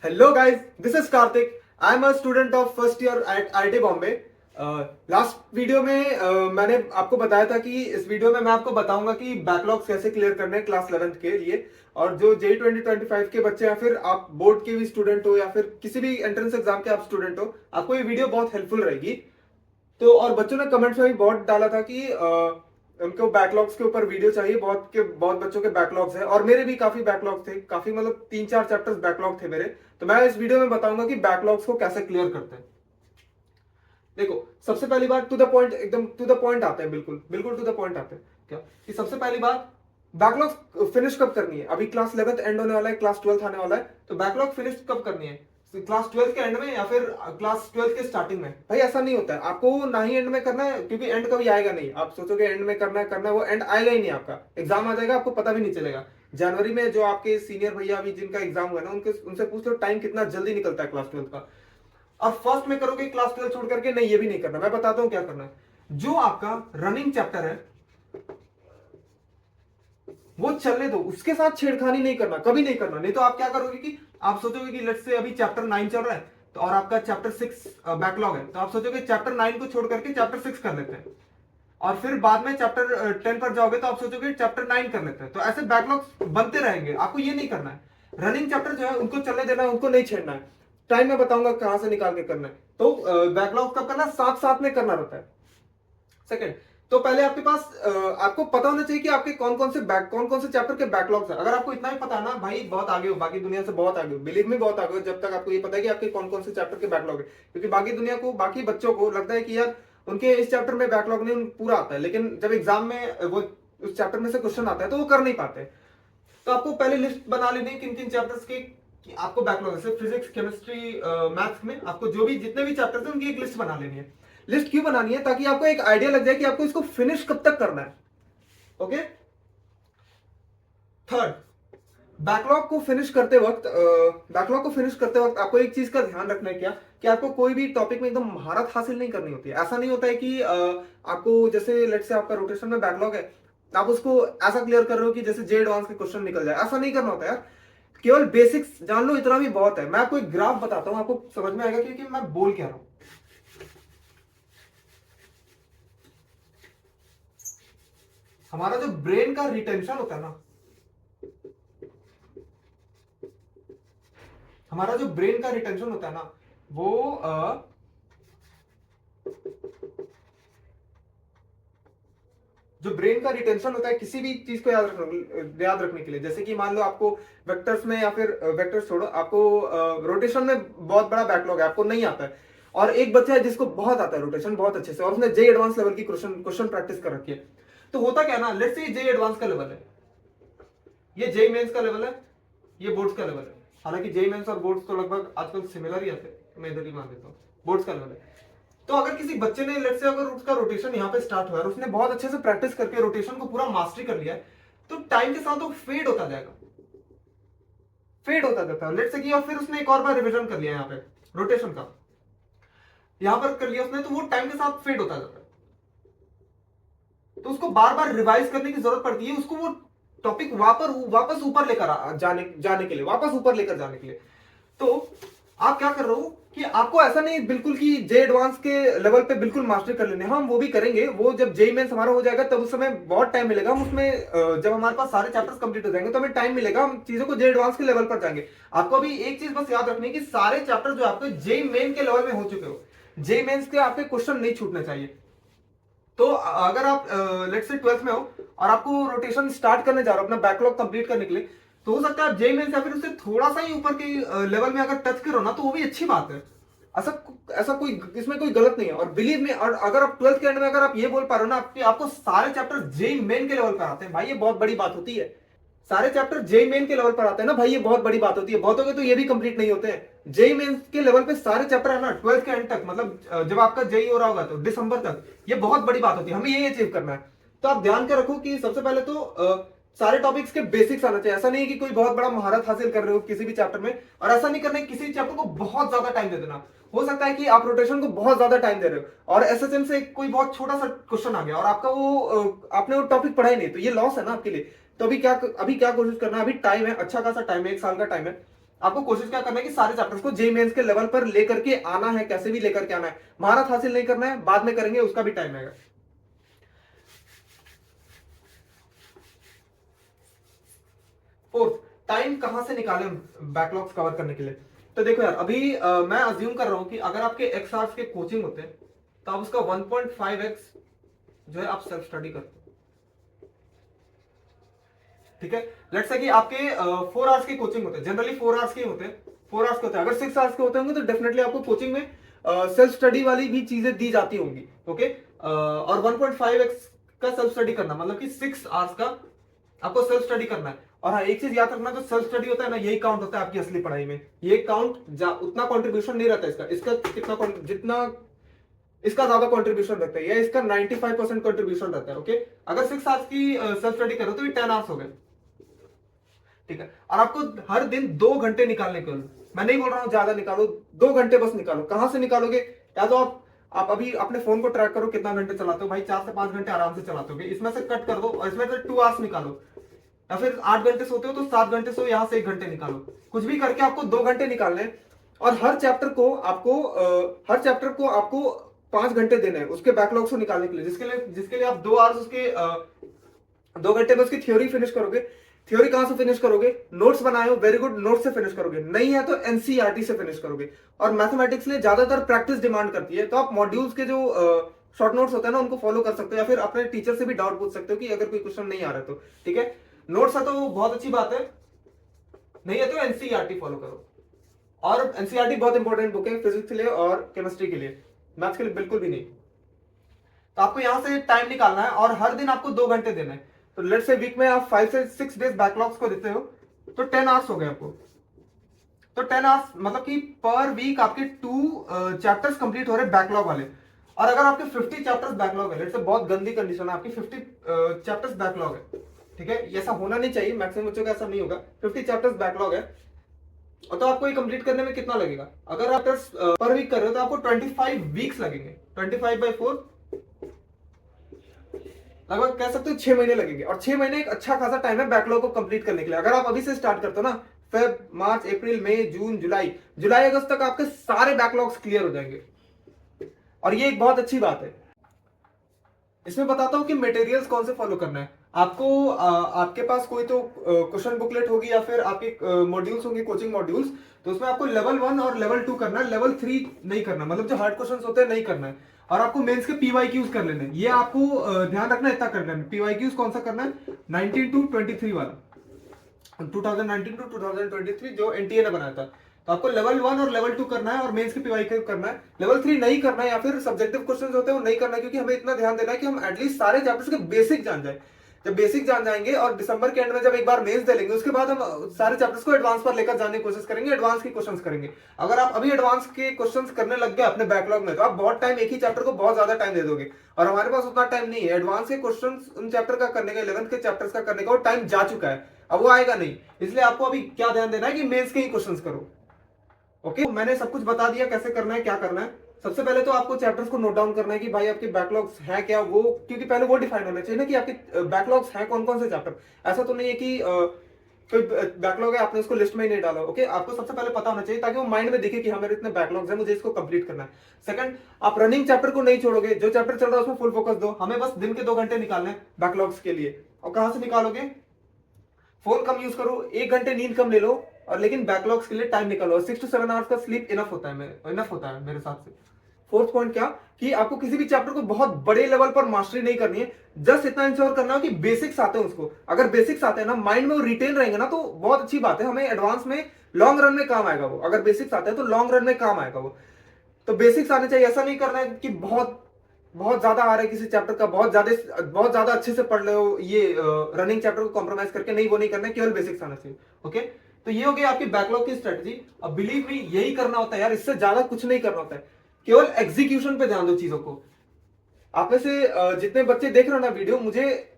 Hello guys, this is Karthik. I am a student of first year at IIT Bombay. Last video में मैंने आपको बताया था कि इस वीडियो में मैं आपको बताऊंगा कि बैकलॉग्स कैसे क्लियर करने हैं क्लास 11th के लिए। और जो जे 2025 के बच्चे या फिर आप बोर्ड के भी स्टूडेंट हो या फिर किसी भी एंट्रेंस एग्जाम के आप स्टूडेंट हो, आपको ये वीडियो बहुत हेल्पफुल रहेगी। तो और बच्चों ने कमेंट्स में भी बहुत डाला था कि उनको बैकलॉग्स के ऊपर वीडियो चाहिए। बहुत बच्चों के बैकलॉग्स हैं और मेरे भी काफी बैकलॉग थे, काफी मतलब 3-4 चैप्टर्स बैकलॉग थे मेरे। तो मैं इस वीडियो में बताऊंगा कि बैकलॉग्स को कैसे क्लियर करते हैं। देखो, सबसे पहली बात टू द पॉइंट, एकदम टू द पॉइंट आते हैं, बिल्कुल बिल्कुल टू द पॉइंट आते हैं। क्या कि सबसे पहली बात, बैकलॉग फिनिश कब करनी है? अभी क्लास 11th एंड होने वाला है, क्लास 12th आने वाला है, तो बैकलॉग फिनिश कब करनी है? क्लास 12th के एंड में या फिर क्लास 12th के स्टार्टिंग में? भाई ऐसा नहीं होता है, आपको ना ही एंड में करना है, क्योंकि एंड कभी आएगा नहीं। आप सोचोगे एंड में करना है, वो एंड आएगा ही नहीं। आपका एग्जाम आ जाएगा, आपको पता भी नहीं चलेगा। जनवरी में जो आपके सीनियर भैया अभी जिनका एग्जाम हुआ ना, उनसे पूछ लो टाइम कितना जल्दी निकलता है क्लास 12th का। और फर्स्ट में करोगे क्लास 12 छोड़ करके? नहीं, ये भी नहीं करना। मैं बताता हूं क्या करना है। जो आपका रनिंग चैप्टर है वो चलने दो, उसके साथ छेड़खानी नहीं करना, कभी नहीं करना। नहीं तो आप क्या करोगे कि आप सोचोगे कि लेट्स से अभी चैप्टर 9 चल रहा है तो और आपका चैप्टर 6 बैकलॉग है, तो आप सोचोगे चैप्टर 9 को छोड़ करके चैप्टर 6 कर लेते हैं। और फिर बाद में चैप्टर 10 पर जाओगे तो आप सोचोगे चैप्टर 9 कर लेते हैं। तो ऐसे बैकलॉग बनते रहेंगे, आपको ये नहीं करना है। रनिंग चैप्टर जो है उनको चलने देना है, उनको नहीं छेड़ना है। टाइम में बताऊंगा कहां से निकाल के करना है। तो बैकलॉग कब करना? साथ साथ में करना रहता है। सेकंड, तो पहले आपके पास आपको पता होना चाहिए कि आपके कौन कौन से चैप्टर के बैकलॉग्स हैं। अगर आपको इतना ही पता है ना भाई, बहुत आगे हो, बाकी दुनिया से बहुत आगे हो, बिलीव में बहुत आगे हो, जब तक आपको ये पता है कि आपके कौन कौन से चैप्टर के बैकलॉग है। क्योंकि बाकी दुनिया को, बाकी बच्चों को लगता है कि यार उनके इस चैप्टर में बैकलॉग नहीं पूरा आता है, लेकिन जब एग्जाम में वो उस चैप्टर में से क्वेश्चन आता है तो वो कर नहीं पाते। तो आपको पहले लिस्ट बना लेनी है किन किन चैप्टर्स के कि आपको बैकलॉग है। सिर्फ फिजिक्स, केमिस्ट्री, मैथ्स में आपको जो भी जितने भी चैप्टर्स हैं उनकी एक लिस्ट बना लेनी है। लिस्ट क्यों बनानी है? ताकि आपको एक आइडिया लग जाए कि आपको इसको फिनिश कब तक करना है। ओके। थर्ड, बैकलॉग को फिनिश करते वक्त आपको एक चीज का ध्यान रखना है, क्या कि आपको कोई भी टॉपिक में एकदम महारत हासिल नहीं करनी होती है। ऐसा नहीं होता है कि आपको जैसे लेट से आपका रोटेशन में बैकलॉग है, आप उसको ऐसा क्लियर कर रहे हो कि जैसे जे एडवांस के क्वेश्चन निकल जाए। ऐसा नहीं करना होता यार। केवल बेसिक्स जान लो, इतना भी बहुत है। मैं आपको एक ग्राफ बताता हूं, आपको समझ में आएगा कि मैं बोल क्या रहा हूं। हमारा जो ब्रेन का रिटेंशन होता है ना, हमारा जो ब्रेन का रिटेंशन होता है ना, वो जो ब्रेन का रिटेंशन होता है किसी भी चीज को याद रखने के लिए, जैसे कि मान लो आपको वेक्टर्स में या फिर वेक्टर्स छोड़ो, आपको रोटेशन में बहुत बड़ा बैकलॉग है, आपको नहीं आता है। और एक बच्चा है जिसको बहुत आता है रोटेशन बहुत अच्छे से, और उसने जे एडवांस लेवल की क्वेश्चन प्रैक्टिस कर रखी है। तो होता क्या ना, लेट्स से जे एडवांस का लेवल है, ये जे मेंस का लेवल है, ये बोर्ड्स का लेवल है। हालांकि जे मेंस और बोर्ड्स तो लगभग आजकल सिमिलर ही आते हैं, मैं इधर ही मान देता हूँ, बोर्ड्स का लेवल है। तो अगर किसी बच्चे ने लेट्स से अगर उसका रोटेशन यहाँ पे स्टार्ट हुआ है और उसने बहुत अच्छे से प्रैक्टिस करके रोटेशन को पूरा मास्टरी कर लिया है, तो टाइम के साथ वो फेड होता जाएगा, फेड होता जाता है। लेट्स से कि और फिर उसने एक और बार रिवीजन कर लिया यहाँ पे रोटेशन का, यहाँ पर कर लिया उसने, तो वो टाइम के साथ फेड होता जाता है। तो उसको बार बार रिवाइज करने की जरूरत पड़ती है, उसको वो टॉपिक वापस ऊपर लेकर जाने के लिए, वापस ऊपर लेकर जाने के लिए। तो आप क्या कर रहे हो कि आपको ऐसा नहीं बिल्कुल कि जे एडवांस के लेवल पे बिल्कुल मास्टरी कर लेने, हम वो भी करेंगे। वो जब जे मेंस हमारा हो जाएगा तब उस समय बहुत टाइम मिलेगा, हम उसमें जब हमारे पास सारे चैप्टर्स कंप्लीट हो जाएंगे तो हमें टाइम मिलेगा, हम चीजों को जे एडवांस के लेवल पर जाएंगे। आपको अभी एक चीज बस याद रखनी है कि सारे चैप्टर जो आपके जे मेन के लेवल में हो चुके हो, जे मेंस के आपके क्वेश्चन नहीं छूटने चाहिए। तो अगर आप लेट्स से 12th में हो और आपको रोटेशन स्टार्ट करने जा रहे हो अपना बैकलॉग कंप्लीट करने के लिए, तो हो सकता है आप जे मेंस या फिर उससे थोड़ा सा ही ऊपर के लेवल में अगर टच करो ना, तो वो भी अच्छी बात है। ऐसा ऐसा कोई इसमें कोई गलत नहीं है। और बिलीव में, और अगर आप 12th के एंड में अगर आप ये बोल पा रहे हो ना आपको सारे चैप्टर जे मेन के लेवल पर आते हैं, भाई ये बहुत बड़ी बात होती है। सारे चैप्टर जे मेन के लेवल पर आते हैं ना भाई, ये बहुत बड़ी बात होती है। बहुतों के तो ये भी कंप्लीट नहीं होते हैं। जे मेन के लेवल पे सारे चैप्टर है ना 12th के एंड तक, मतलब जब आपका जेई हो रहा होगा तो दिसंबर तक, ये बहुत बड़ी बात होती है। हमें ये अचीव करना है। तो आप ध्यान कर रखो कि सबसे पहले तो सारे टॉपिक्स के बेसिक्स आना चाहिए। ऐसा नहीं है कि कोई बहुत बड़ा महारत हासिल कर रहे हो किसी भी चैप्टर में, और ऐसा नहीं करना है किसी चैप्टर को बहुत ज्यादा टाइम दे देना। हो सकता है कि आप रोटेशन को बहुत ज्यादा टाइम दे रहे हो और एसएचएम से कोई बहुत छोटा सा क्वेश्चन आ गया और आपका वो आपने वो टॉपिक पढ़ा ही नहीं, तो ये लॉस है ना आपके लिए। तो अभी क्या कोशिश करना है, अभी टाइम है, अच्छा खासा टाइम है, 1 साल का टाइम है। आपको कोशिश क्या करना है कि सारे चैप्टर्स को जेईई मेंस के लेवल पर लेकर के आना है, कैसे भी लेकर के आना है। महारत हासिल नहीं करना है, बाद में करेंगे, उसका भी टाइम आएगा। फोर्थ, टाइम कहां से निकालें बैकलॉग्स कवर करने के लिए। तो देखो यार, अभी मैं अज्यूम कर रहा हूं कि अगर आपके एक्स आवर्स के कोचिंग होते हैं तो आप उसका 1.5x जो है आप सेल्फ स्टडी करते हो, ठीक है। लेट्स से कि आपके 4 आवर्स की कोचिंग होते हैं, जनरली 4 आवर्स के होते हैं, 4 आवर्स के होते हैं। अगर 6 आवर्स के होते होंगे तो डेफिनेटली आपको कोचिंग में सेल्फ स्टडी वाली भी चीजें दी जाती होंगी, ओके। और 1.5x का सेल्फ स्टडी करना मतलब कि 6 आवर्स का आपको सेल्फ स्टडी करना है। और हाँ, एक चीज याद रखना, जो सेल्फ स्टडी होता है ना, यही काउंट होता है आपकी असली पढ़ाई में। ये काउंट उतना कंट्रीब्यूशन नहीं रहता इसका, कितना जितना इसका ज्यादा कंट्रीब्यूशन रहता है, या इसका 95% कंट्रीब्यूशन रहता है, ओके। अगर 6 आवर्स की सेल्फ स्टडी करो तो ये 10 आवर्स हो गए, ठीक है। और आपको हर दिन 2 घंटे निकालने के, मैं नहीं बोल रहा हूं ज्यादा निकालो, 2 घंटे बस निकालो। कहां से निकालोगे? या तो आप अभी अपने फोन को ट्रैक करो कितना घंटे चलाते हो, भाई 4 से 5 घंटे आराम से चलाते हो, इसमें से कट कर दो और इसमें से 2 आवर्स निकालो। या फिर 8 घंटे सोते हो तो 7 घंटे सो, यहां से 1 घंटे निकालो। कुछ भी करके आपको 2 घंटे निकालने हैं। और हर चैप्टर को आपको 5 घंटे देने हैं उसके बैकलॉग्स को निकालने के लिए, जिसके लिए आप 2 आवर्स उसके 2 घंटे में उसकी थ्योरी फिनिश करोगे। थ्योरी कहां से फिनिश करोगे? नोट्स बनाए हो, वेरी गुड, नोट्स से फिनिश करोगे। नहीं है तो एनसीईआरटी से फिनिश करोगे। और मैथमेटिक्स लिए ज्यादातर प्रैक्टिस डिमांड करती है, तो आप मॉड्यूल्स के जो शॉर्ट नोट्स होते हैं ना, उनको फॉलो कर सकते हो, या फिर अपने टीचर से भी डाउट पूछ सकते हो कि अगर कोई क्वेश्चन नहीं आ रहा तो, ठीक है। नोट्स है तो बहुत अच्छी बात है, नहीं है तो एनसीईआरटी फॉलो करो। और एनसीईआरटी बहुत इंपॉर्टेंट बुक है फिजिक्स के लिए और केमिस्ट्री के लिए, मैथ्स के लिए बिल्कुल भी नहीं। तो आपको यहां से टाइम निकालना है और हर दिन आपको 2 घंटे देना है। तो लेट्स से वीक में आप 5 से 6 डेज बैकलॉग्स को देते हो तो 10 आवर्स हो गए आपको। तो 10 आवर्स मतलब कि पर वीक आपके 2 चैप्टर्स कंप्लीट हो रहे बैकलॉग वाले। और अगर आपके 50 चैप्टर्स बैकलॉग है, लेट्स से बहुत गंदी कंडीशन है, आपकी 50 चैप्टर्स बैकलॉग है, ठीक है। ऐसा होना नहीं चाहिए, मैक्सिमम बच्चों का ऐसा नहीं होगा। 50 चैप्टर्स बैकलॉग है, और तो आपको ये कंप्लीट करने में कितना लगेगा? अगर आप पर वीक कर रहे हो तो आपको 25 वीक्स लगेंगे। 25/4 लगभग कह सकते हो 6 महीने लगेंगे। और 6 महीने एक अच्छा खासा टाइम है बैकलॉग को कंप्लीट करने के लिए। अगर आप अभी से स्टार्ट करते हो ना, फेब, मार्च, अप्रैल, मई, जून, जुलाई अगस्त तक आपके सारे बैकलॉग्स क्लियर हो जाएंगे। और ये एक बहुत अच्छी बात है। इसमें बताता हूं कि मटेरियल्स कौन से फॉलो करना है आपको। आपके पास कोई तो क्वेश्चन बुकलेट होगी या फिर आपके मॉड्यूल्स होंगे, कोचिंग मॉड्यूल्स। तो उसमें आपको लेवल 1 और लेवल 2 करना है, लेवल 3 नहीं करना, मतलब जो हार्ड क्वेश्चंस होते हैं नहीं करना है। और आपको मेंस के पीवाईक्यूज कर लेने हैं, ये आपको ध्यान रखना, इतना कर लेना। पीवाईक्यूज कौन सा करना है? 19 to 23 वाला, 2019 to 2023 जो एनटीए ने बनाया था। तो आपको लेवल 1 और लेवल 2 करना है और मेंस के पीवाईक्यू करना है। लेवल 3 नहीं करना है, या फिर सब्जेक्टिव क्वेश्चंस होते हैं वो नहीं करना है, क्योंकि हमें इतना ध्यान देना है कि हम एटलीस्ट सारे चैप्टर्स के बेसिक जान जाए। जब बेसिक जान जाएंगे और दिसंबर के एंड में जब एक बार मेंस दे लेंगे, उसके बाद हम सारे चैप्टर्स को एडवांस पर लेकर जाने की कोशिश करेंगे, एडवांस के क्वेश्चंस करेंगे। अगर आप अभी एडवांस के क्वेश्चंस करने लग गए अपने बैकलॉग में, तो आप बहुत टाइम एक ही चैप्टर को बहुत ज्यादा टाइम दे दोगे। और हमारे पास उतना टाइम नहीं है। एडवांस के क्वेश्चंस उन चैप्टर का करने का, 11th के चैप्टर्स का करने का वो टाइम जा चुका है, अब वो आएगा नहीं। इसलिए आपको अभी क्या ध्यान देना है कि मेंस के ही क्वेश्चंस करो, ओके। मैंने सब कुछ बता दिया कैसे करना है, क्या करना है। सबसे पहले तो आपको चैप्टर्स को नोट डाउन करना है कि भाई आपके बैकलॉग्स है क्या, वो, क्योंकि पहले वो डिफाइन होना चाहिए ना कि आपके बैकलॉग्स हैं कौन कौन से चैप्टर। ऐसा तो नहीं है कि कोई बैकलॉग है आपने उसको लिस्ट में ही नहीं डाला, ओके। आपको सबसे पहले पता होना चाहिए ताकि वो माइंड में दिखे कि हाँ मेरे इतने बैकलॉग्स हैं, मुझे इसको कंप्लीट करना है। सेकंड, आप रनिंग चैप्टर को नहीं छोड़ोगे, जो चैप्टर चल रहा है उसमें फुल फोकस दो। हमें बस दिन के 2 घंटे निकालने हैं बैकलॉग्स के लिए। और कहां से निकालोगे? फोन कम यूज करो, 1 घंटे नींद कम ले लो, और लेकिन बैकलॉग्स के लिए टाइम निकालो। 6 to 7 आवर्स का स्लीप इनफ होता है, मेरे हिसाब से। फोर्थ पॉइंट क्या, कि आपको किसी भी चैप्टर को बहुत बड़े लेवल पर मास्टरी नहीं करनी है, जस्ट इतना इंश्योर करना है कि बेसिक्स आते हैं उसको। अगर बेसिक्स आते हैं ना, माइंड में वो रिटेन रहेंगे ना, तो बहुत अच्छी बात है। हमें एडवांस में लॉन्ग रन में काम आएगा वो। अगर बेसिक्स आते हैं तो लॉन्ग रन में काम आएगा वो। तो बेसिक्स आने चाहिए। ऐसा नहीं करना है कि बहुत बहुत ज्यादा आ रहा है किसी चैप्टर का, बहुत ज्यादा अच्छे से पढ़ रहे हो, ये रनिंग चैप्टर को कॉम्प्रोमाइज करके नहीं, वो नहीं करना है, केवल बेसिक्स आना चाहिए, ओके। तो ये हो गई आपकी बैकलॉग की स्ट्रेटजी। अब बिलीव मी, यही करना होता है यार, इससे ज्यादा कुछ नहीं करना होता है। केवल एग्जीक्यूशन पे ध्यान दो चीजों को। आप में से जितने बच्चे देख रहे हो ना वीडियो, मुझे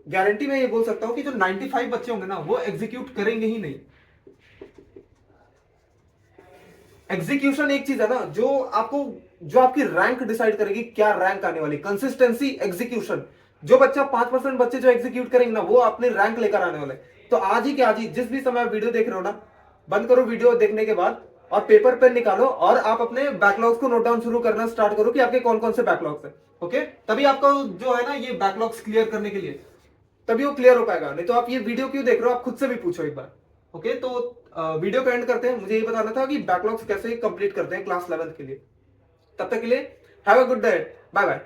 गारंटी मैं ये बोल सकता हूं कि जो 95 बच्चे होंगे ना, वो एग्जीक्यूट करेंगे ही नहीं। एग्जीक्यूशन एक चीज है ना जो आपकी रैंक डिसाइड करेगी, क्या रैंक आने वाली। Consistency, execution. जो बच्चा 5% बच्चे जो एग्जीक्यूट करेंगे ना, वो अपनी रैंक लेकर आने वाले। तो आज ही के आज ही, जिस भी समय आप वीडियो देख रहे हो ना, बंद करो वीडियो देखने के बाद और पेपर पेन निकालो और आप अपने बैकलॉग्स को नोट डाउन शुरू करना स्टार्ट करो कि आपके कौन कौन से बैकलॉग्स है। ओके, तभी आपका जो है ना ये बैकलॉग्स क्लियर करने के लिए तभी वो क्लियर हो पाएगा। नहीं तो आप ये वीडियो क्यों देख रहे हो, आप खुद से भी पूछो एक बार। ओके, तो वीडियो को एंड करते हैं। मुझे ये बताना था कि बैकलॉग्स कैसे कंप्लीट करते हैं क्लास 11th के लिए। तब तक के लिए have a good day, bye bye.